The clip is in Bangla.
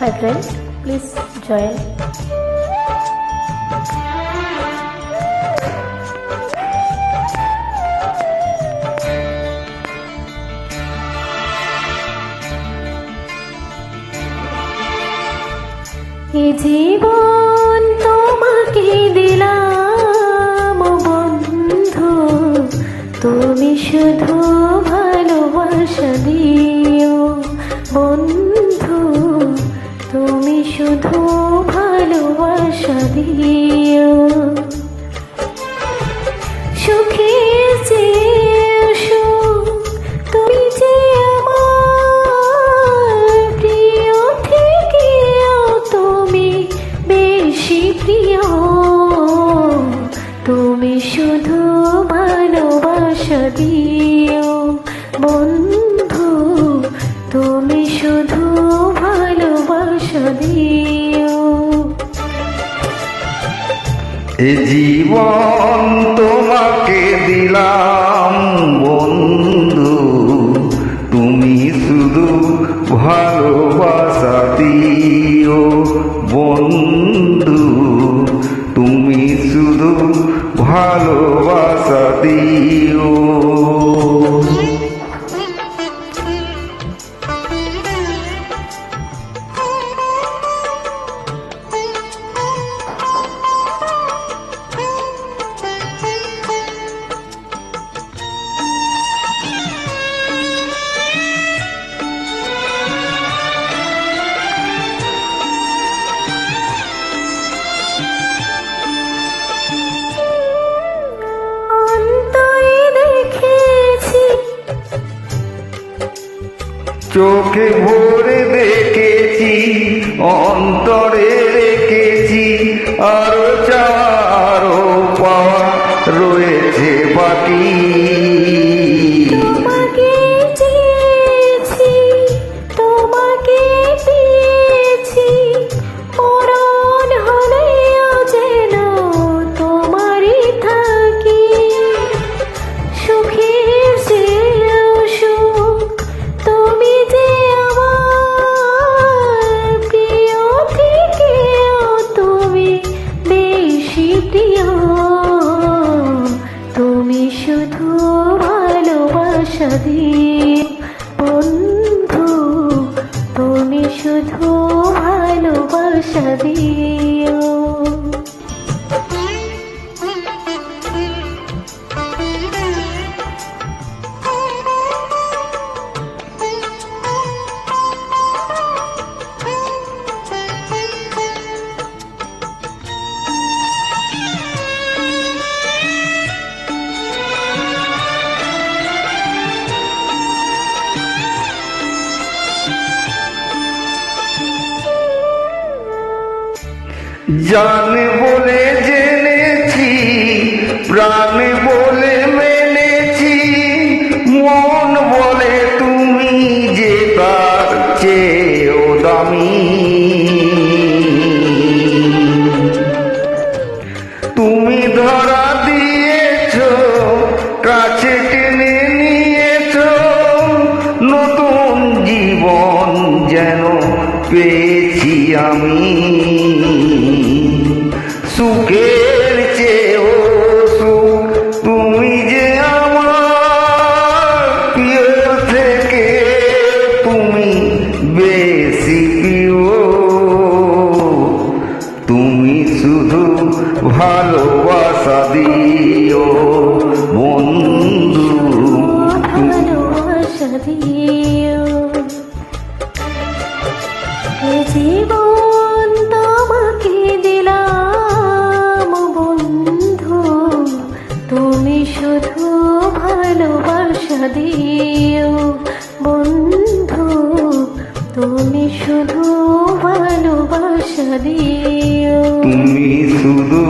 Hi friends, please join. এ জীবন তোমাকে দিলাম বন্ধু, তুমি শুধু ভালোবাসা দিও বন্ধু, তুমি শুধু ভালোবাসা দিও। সুখে যে সুখ তুমি যে আমার প্রিয় থেকেও তুমি বেশি প্রিয়, তুমি শুধু ভালোবাসা দিও বন্ধু, তুমি শুধু ভালোবাসা দিও। এ জীবন তোমাকে দিলাম বন্ধু, তুমি শুধু ভালোবাসা দিও বন্ধু, তুমি শুধু ভালোবাসা দিও। চোখে ভরে দেখেছি, অন্তরে রেখেছি, আরো চারো পাওয়া রয়েছে বাকি। তোমাকে চেয়েছি, তোমাকে পেয়েছি, মরণ হলেও যেন তোমারই থাকি। সুখের চেয়েও সুখ তুমি যে আমার প্রিয় থেকেও তুমি বেশি প্রিয়, তুমি শুধু ভালোবাসা দিও বন্ধু, তুমি শুধু ভালোবাসা দিও। জান বলে জেনেছি, প্রাণ বলে মেনেছি, মন বলে তুমি যে তার চেয়েও দামি। তুমি ধরা দিয়েছ, কাছে টেনে নিয়েছ, নতুন জীবন যেন পেয়েছি আমি। সুখের চেয়েও সুখ তুমি যে আমার প্রিয় থেকে তুমি বেশি প্রিয়, তুমি শুধু ভালোবাসা দিও বন্ধু, ভালোবাসা দিও। এ জীবন তোমাকে দিলাম বন্ধু, তুমি শুধু ভালোবাসা দিও বন্ধু, তুমি শুধু ভালোবাসা দিও। তুমি শুধু